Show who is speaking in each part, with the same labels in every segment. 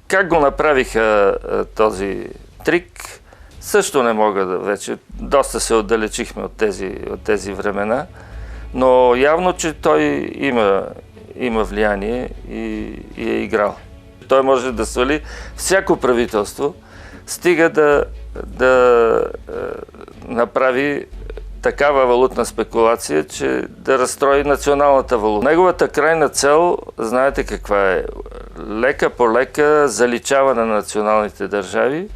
Speaker 1: Как го направиха този трик, също не мога да вече. Доста се отдалечихме от тези времена, но явно, че той има влияние и е играл. Той може да свали всяко правителство, стига да направи такава валутна спекулация, че да разстрои националната валута. Неговата крайна цел, знаете каква е? Лека по лека заличаване на националните държави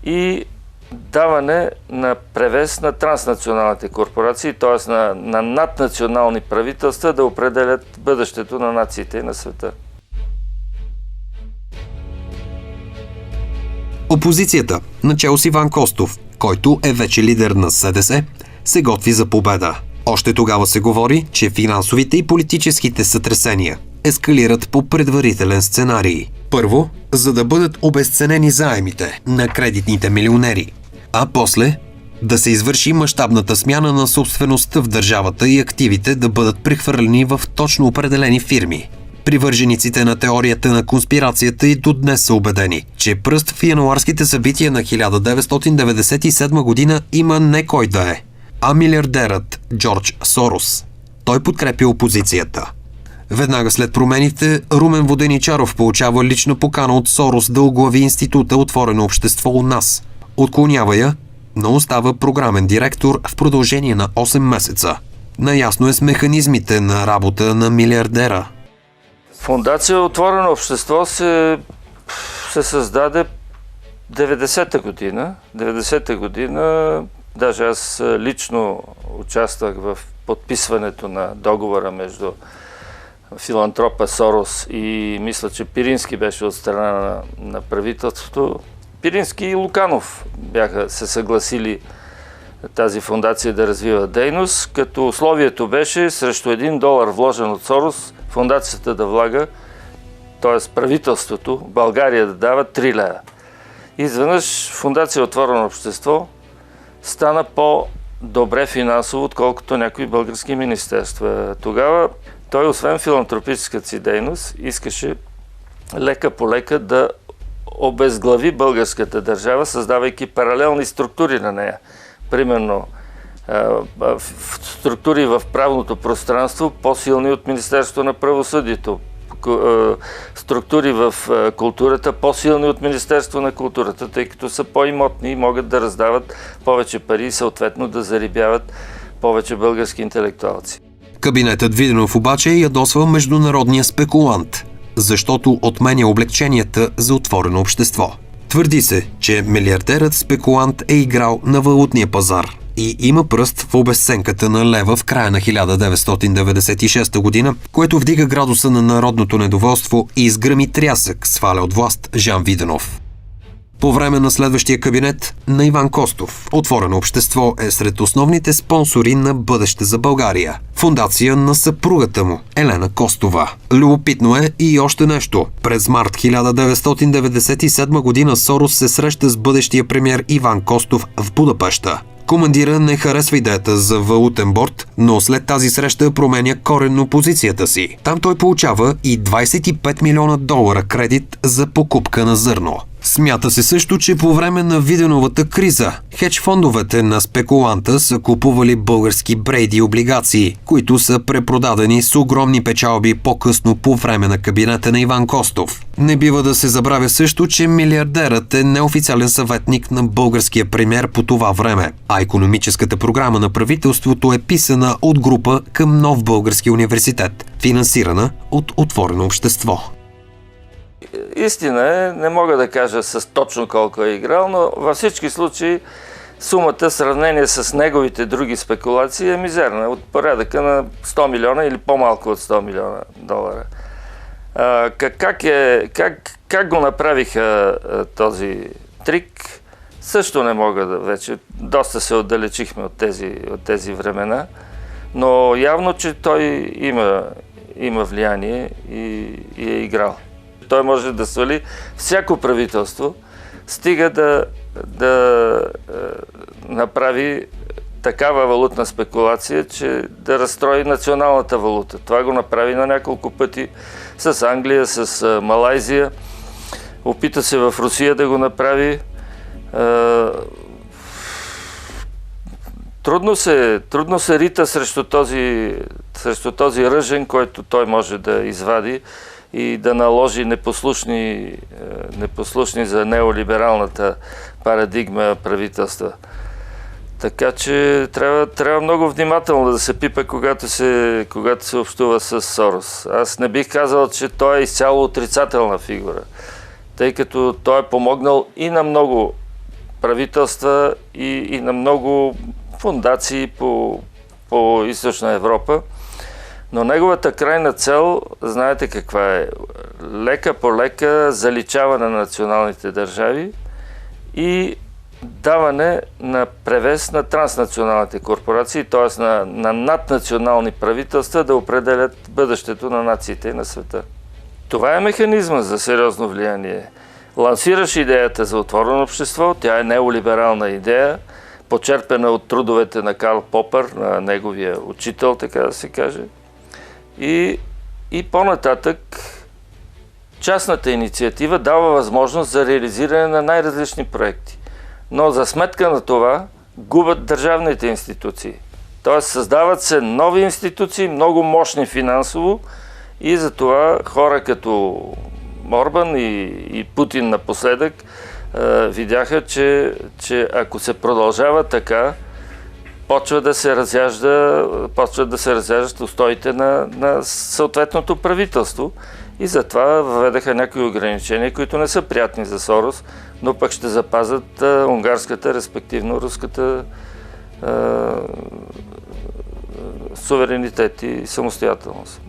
Speaker 1: и даване на превес на транснационалните корпорации, т.е. на наднационални правителства да определят бъдещето на нациите и на света.
Speaker 2: Опозицията, начело с Иван Костов, който е вече лидер на СДС, се готви за победа. Още тогава се говори, че финансовите и политическите сътресения ескалират по предварителен сценарий. Първо, за да бъдат обезценени заемите на кредитните милионери, а после да се извърши мащабната смяна на собствеността в държавата и активите да бъдат прехвърлени в точно определени фирми. Привържениците на теорията на конспирацията и до днес са убедени, че пръст в януарските събития на 1997 година има не кой да е, а милиардерът Джордж Сорос. Той подкрепя опозицията. Веднага след промените, Румен Воденичаров получава лична покана от Сорос да оглави института Отворено общество у нас. Отклонява я, но остава програмен директор в продължение на 8 месеца. Наясно е с механизмите на работа на милиардера.
Speaker 1: Фондация Отворено общество се създаде 90-та година. 90-та година, даже аз лично участвах в подписването на договора между филантропа Сорос и мисля, че Пирински беше от страна на правителството. Пирински и Луканов бяха се съгласили тази фондация да развива дейност, като условието беше срещу $1 вложен от Сорос, фондацията да влага, т.е. правителството, България да дава 3 лева. Изведнъж фондация Отворено общество стана по-добре финансово, отколкото някои български министерства. Тогава той, освен филантропическата си дейност, искаше лека по лека да обезглави българската държава, създавайки паралелни структури на нея. Примерно структури в правното пространство, по-силни от Министерството на правосъдието. Структури в културата, по-силни от Министерство на културата, тъй като са по-имотни и могат да раздават повече пари и съответно да зарибяват повече български интелектуалци.
Speaker 2: Кабинетът Виденов обаче ядосва международния спекулант, защото отменя облекченията за отворено общество. Твърди се, че милиардерът спекулант е играл на валутния пазар и има пръст в обезценката на лева в края на 1996 година, което вдига градуса на народното недоволство и изгръми трясък, сваля от власт Жан Виденов. По време на следващия кабинет на Иван Костов, Отворено общество е сред основните спонсори на Бъдеще за България, фондация на съпругата му, Елена Костова. Любопитно е и още нещо. През март 1997 година Сорос се среща с бъдещия премиер Иван Костов в Будапеща. Командира не харесва идеята за валутен борд, но след тази среща променя коренно позицията си. Там той получава и $25 милиона кредит за покупка на зърно. Смята се също, че по време на Виденовата криза хедж фондовете на спекуланта са купували български Брейди облигации, които са препродадени с огромни печалби по-късно по време на кабинета на Иван Костов. Не бива да се забравя също, че милиардерът е неофициален съветник на българския премиер по това време, а икономическата програма на правителството е писана от група към Нов български университет, финансирана от Отворено общество.
Speaker 1: Истина е, не мога да кажа с точно колко е играл, но във всички случаи сумата в сравнение с неговите други спекулации е мизерна, от порядъка на 100 милиона или по-малко от $100 милиона. Как го направиха този трик, също не мога да вече. Доста се отдалечихме от тези времена, но явно, че той има влияние и е играл. Той може да свали всяко правителство, стига да направи такава валутна спекулация, че да разстрои националната валута. Това го направи на няколко пъти с Англия, с Малайзия. Опита се в Русия да го направи. Трудно се рита срещу този ръжен, който той може да извади и да наложи непослушни за неолибералната парадигма правителства. Така че трябва много внимателно да се пипа, когато се общува с Сорос. Аз не бих казал, че той е изцяло отрицателна фигура, тъй като той е помогнал и на много правителства и на много фондации по Източна Европа. Но неговата крайна цел, знаете каква е? Лека по лека заличаване на националните държави и даване на превес на транснационалните корпорации, т.е. на наднационални правителства да определят бъдещето на нациите и на света. Това е механизма за сериозно влияние. Лансираш идеята за отворено общество, тя е неолиберална идея, почерпена от трудовете на Карл Попър, на неговия учител, така да се каже. И по-нататък частната инициатива дава възможност за реализиране на най-различни проекти. Но за сметка на това губят държавните институции. Тоест създават се нови институции, много мощни финансово и затова хора като Орбан и Путин напоследък видяха, че ако се продължава така, почват да се разяждат устоите на съответното правителство и затова въведаха някои ограничения, които не са приятни за Сорос, но пък ще запазят унгарската, респективно руската суверенитет и самостоятелност.